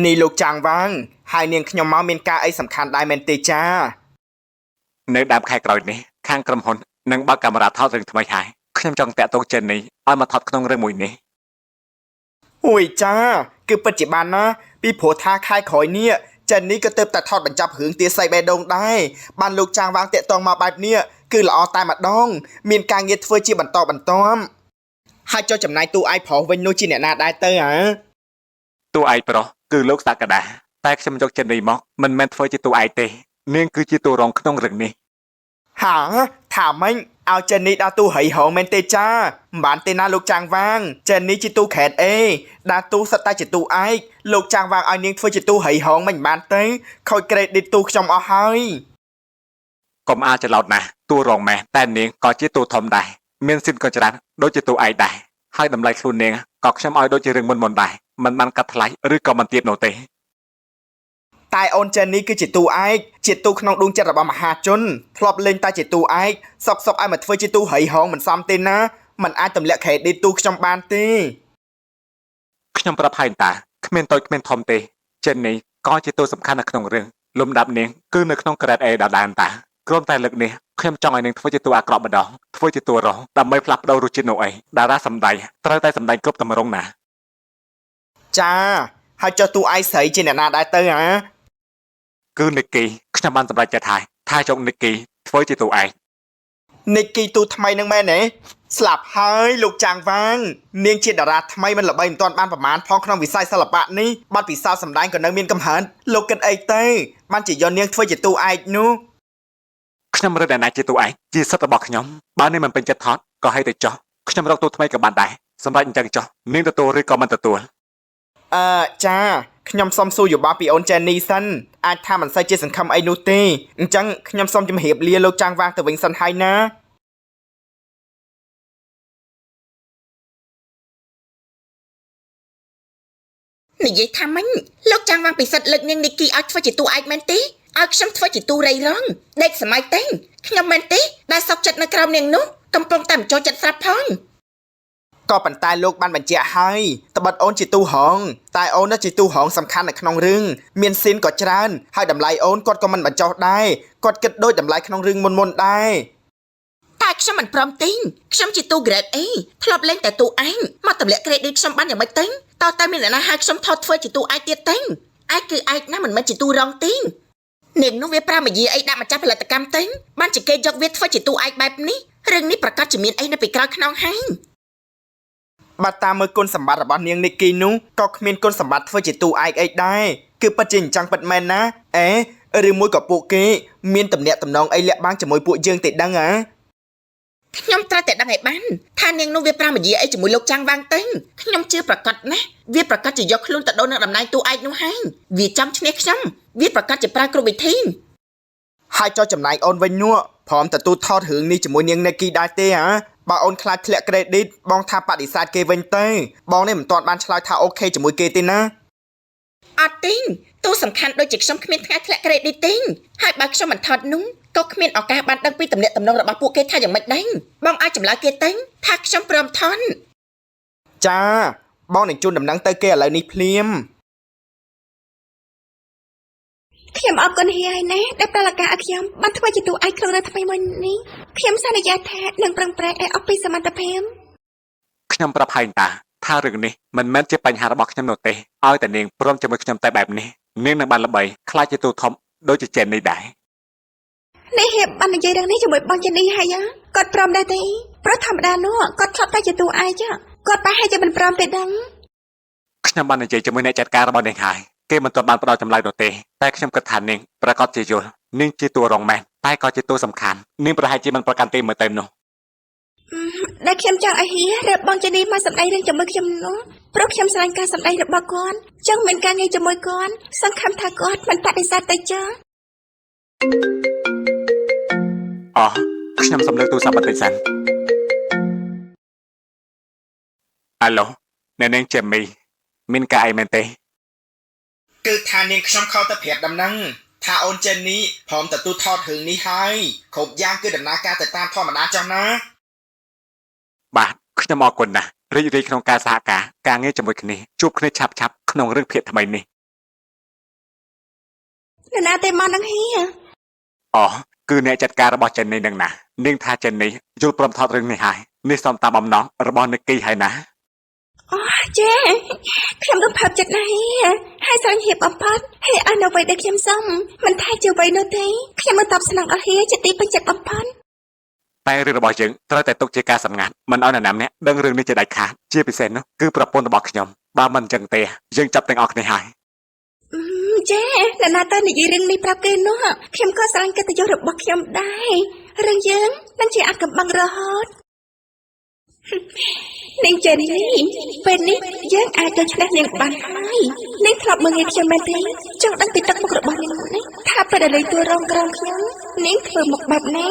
นี่ลูกจางวังhaiនាងខ្ញុំមកមានការអីសំខាន់ដែរមែនទេចានៅដើមខែក្រោយនេះខាងក្រុមហ៊ុននឹងបើកកាមេរ៉ាថតរឿងថ្មីហើយខ្ញុំចង់តាក់ទងចិននេះឲ្យមកថតក្នុងរឿងមួយនេះអូយចាគឺពិតជាបានណាពីព្រោះថាខែក្រោយនេះចិននេះក៏ទៅតែថតបញ្ចប់រឿងទាស័យបេះដូងដែរបានលោកចាងវាងតាក់ទងមកបែបនេះគឺល្អតែម្ដងមានការងារធ្វើជាបន្តបន្ទាប់ហើយចុះចំណាយទូឯងប្រុសវិញនោះជាអ្នកណាដែរទៅហ៎តួឯកប្រុសគឺលោកសក្តាតែខ្ញុំយកចិននេះមកមិនមែនធ្វើជាតួឯកទេនាងគឺជាតួរងក្នុងរឿងនេះហាថាម៉េចឲ្យចិននេះដាក់ទូហៃហងមែនទេចាមិនបានទេណាលោកចាងវាងចិននេះជាទូក្រែតអេដាក់ទូសិតតែជាទូឯកលោកចាងវាងឲ្យនាងធ្វើជាទូហៃហងមិនបានទេខូចក្រេឌីតទូខ្ញុំអស់ហើយកុំអាចច្រឡោតណាស់តួរងម៉ែតែនាងក៏ជាតួធំដែរមានសិទ្ធិក៏ច្រើនដូចជាតួឯកដែរហើយតម្លៃខ្លួននាងក៏ខ្ញុំឲ្យដូចជារឿងមុនដែរមិនបានកាត់ថ្លៃឬក៏មិនទៀតនោះទេតែអូនចិននេះគឺជាទូឯកជាទូក្នុងដួងចិត្តរបស់មហាជនធ្លាប់លេងតែជាទូឯកសុកឲ្យមកធ្វើជាទូហៃហងមិនសមទេណាมันអាចទម្លាក់ក្រេឌីតទូខ្ញុំបានទេខ្ញុំប្រាប់ហើយតាគ្មានតូចគ្មានធំទេចិននេះក៏ជាតួសំខាន់នៅក្នុងរឿងលំដាប់នាងគឺនៅក្នុងក្រេតអេដដែលតាគ្រាន់តែលើកនេះខ្ញុំចង់ឲ្យនាងធ្វើជាតួអាក្រក់ម្ដងធ្វើជាតួរងដើម្បីផ្លាស់ប្ដូររសជាតិនោះអីតារាសម្ដែងត្រូវតែសម្ដែងគ្រប់ទម្រង់ណាចាហើយចុះទូឯងស្រីជាអ្នកណាដែរទៅហ៎គឺនិកគីខ្ញុំបានសម្រេចចិត្តហើយថាយកនិកគីធ្វើជាតួឯកនិកគីទូថ្មីនឹងមែនទេស្លាប់ហើយលោកចាងវាងនាងជាតារាថ្មីមិនល្បីមិនទាន់បានប្រមាណផងក្នុងវិស័យសិល្បៈនេះបាត់ពិសោធន៍សម្ដែងក៏នៅមានកំហិតលោកគិតអីទៅបានជាយកនាងធ្វើជាតួឯកនោះខ្ញុំរកតែណាជាតួឯកជាសិទ្ធិរបស់ខ្ញុំបើនាងមិនពេញចិត្តថតក៏ឲ្យទៅចោះខ្ញុំរកតួថ្មីក៏បានដែរសម្រាប់អញ្ចឹងចោះនាងទទួលឬក៏មិនទទួលចាខ្ញុំសុំសួរយោបល់ពីអូនចេននេះសិនអាចថាមិនសូវជាសង្ឃឹមអីនោះទេអញ្ចឹងខ្ញុំសូមជម្រាបលាលោកចាងវាងទៅវិញសិនហើយណានិយាយថាម៉េចលោកចាំងវាងពិសិដ្ឋលើកនាងនីគីឲ្យធ្វើជាតួឯកមែនទេឲ្យខ្ញុំធ្វើជាតួរៃរងដេកសម័យទេខ្ញុំមែនទេដែលសោកចិត្តនៅក្រោមនាងនោះកំពុងតែបញ្ចូលចិត្តស្រាប់ផងក៏ប៉ុន្តែលោកបានបញ្ជាក់ហើយត្បិតអូនជាទូហងតែអូននៅជាទូហងសំខាន់នៅក្នុងរឿងមានស៊ីនក៏ច្រើនហើយតម្លៃអូនគាត់ក៏មិនបញ្ចុះដែរគាត់គិតដូចតម្លៃក្នុងរឿងមុនដែរតែខ្ញុំមិនព្រមទិញខ្ញុំជាទូ grade A ធ្លាប់លេងតែទូឯងមកទម្លាក់ credit ខ្ញុំបានយ៉ាងម៉េចទេតើតែមានអ្នកណាហៅខ្ញុំថតធ្វើជាទូឯងទៀតទេឯងគឺឯងណាមិនមែនជាទូរងទេនាងនោះវាប្រាមាយាអីដាក់ម្ចាស់ផលិតកម្មទេបានជាគេយកវាធ្វើជាទូឯងបែបនេះរឿងនេះប្រកាសជាមានអីនៅពីក្រោយខ្នងហើយបើតាមមើលគុណសម្បត្តិរបស់នាងនីគីនោះក៏គ្មានគុណសម្បត្តិធ្វើជាទូឯកអីដែរគឺពិតជាអញ្ចឹងពិតមែនណាឬមួយក៏ពួកគេមានតំណែងតំណងអីលាក់បាំងជាមួយពួកយើងទេដឹងហ៎ខ្ញុំត្រូវតែដឹងឲ្យបានថានាងនោះវាប្រាមាយាអីជាមួយលោកចាំងវាងទេខ្ញុំជឿប្រកាសណាស់វាប្រកាសជាយកខ្លួនទៅដូរនឹងតំណែងទូឯកនោះហើយវាចាំឈ្នះខ្ញុំវាប្រកាសជាប្រើគ្រប់វិធីហើយចុះចំណាយអូនវិញនោះព្រមទទួលថតរឿងនេះជាមួយនាងនីគីដែរទេហ៎បើអូនខ្លាចធ្លាក់ credit បងថាបដិសេធគេវិញទៅបងនេះមិនទាន់បានឆ្លើយថាអូខេជាមួយគេទេណាអត់ទេទូសំខាន់ដូចជាខ្ញុំគ្មានថ្ងៃធ្លាក់ credit ទេហើយបើខ្ញុំមិនថតនោះក៏គ្មានឱកាសបានដឹងពីតំណែងតំណងរបស់ពួកគេថាយ៉ាងម៉េចដែរបងអាចចម្លើយគេទេថាខ្ញុំព្រមថនចាបងនឹងជូនដំណឹងទៅគេឥឡូវនេះភ្លាមខ្ញុំអរគុណហើយណាដែលប្រឡាការឲ្យខ្ញុំបានធ្វើជាទូឯកក្នុងរឿងថ្មីមួយនេះខ្ញុំសន្យាថានឹងប្រឹងប្រែងឲ្យអស់ពីសមត្ថភាពខ្ញុំប្រាប់ហើយតាថារឿងនេះមិនមែនជាបញ្ហារបស់ខ្ញុំនោះទេឲ្យតែនាងព្រមជាមួយខ្ញុំតែបែបនេះនាងនឹងបានល្បីខ្លាចជាទូធំដូចជាចិននេះដែរនេះហេតុបាននិយាយរឿងនេះជាមួយបងចិននេះហើយគាត់ព្រមដែរទេព្រោះធម្មតានោះគាត់ឆ្លប់តែជាទូឯកគាត់ប្រហែលជាមិនព្រមទេដឹងខ្ញុំបាននិយាយជាមួយអ្នកចាត់ការរបស់នាងហើយគេមិនទាន់បានផ្ដល់ចម្លើយនោះទេតែខ្ញុំគិតថានាងប្រកាសជាយល់នាងជាតួរងមែនតែក៏ជាតួសំខាន់នាងប្រហែលជាមិនប្រកាន់ទេមើលទៅនោះដែលខ្ញុំចង់ឲ្យហ៊ារបងចិននេះមកសម្ដែងរឿងជាមួយខ្ញុំនោះព្រោះខ្ញុំស្រឡាញ់ការសម្ដែងរបស់គាត់ចឹងមានការងារជាមួយគាត់សង្ឃឹមថាគាត់មិនបដិសេធទៅចាខ្ញុំសំឡេងទូរស័ព្ទបន្តិចសិនអាឡូអ្នកនាងចេមីមានការអីមែនទេគឺថានាងខ្ញុំខលទៅប្រាប់ដំណឹងថាអូនចិននេះព្រមទទួលថតរឿងនេះហើយគ្រប់យ៉ាងគឺដំណើរការទៅតាមធម្មតាចុះណាបាទខ្ញុំអរគុណណាស់រីករាយក្នុងការសហការងារជាមួយគ្នាជួបគ្នាឆាប់ៗក្នុងរឿងភាគថ្មីនេះ នរណាតែមកនឹងហៀ អូគឺអ្នកចាត់ការរបស់ចិននេះនឹងណានាងថាចិននេះយល់ព្រមថតរឿងនេះហើយនេះសំតាមបំណងរបស់និកគីហើយណា ចាខ្ញុំរំភើបចិត្តណាស់ហើយស្រឡាញ់ហៀបបំផុតហើយអនុវ័យដែលខ្ញុំសុំមិនថាជាអ្វីនោះទេខ្ញុំមិនតបស្នងដល់ហៀជាទីពេញចិត្តបំផុត តែរឿងរបស់យើងត្រូវតែទុកជាការសម្ងាត់មិនឲ្យនរណាម្នាក់ដឹងរឿងនេះជាដាច់ខាតជាពិសេសនោះគឺប្រពន្ធរបស់ខ្ញុំបើមិនអញ្ចឹងទេយើងចាប់ទាំងអស់គ្នាហើយ ចានរណាទៅនិយាយរឿងនេះប្រាប់គេនោះខ្ញុំក៏ស្រឡាញ់កិត្តិយសរបស់ខ្ញុំដែររឿងយើងនឹងជាអាថ៌កំបាំងរហូតនាងចេនីពេលនេះយើងអាចទៅឆ្នះនាងបានហើយនាងធ្លាប់មើលងាយខ្ញុំមែនទេចង់ដឹងពីទឹកមុខរបស់នាងនេះថាពេលដែលលេងតួរងក្រងខ្ញុំនាងធ្វើមុខបែបណា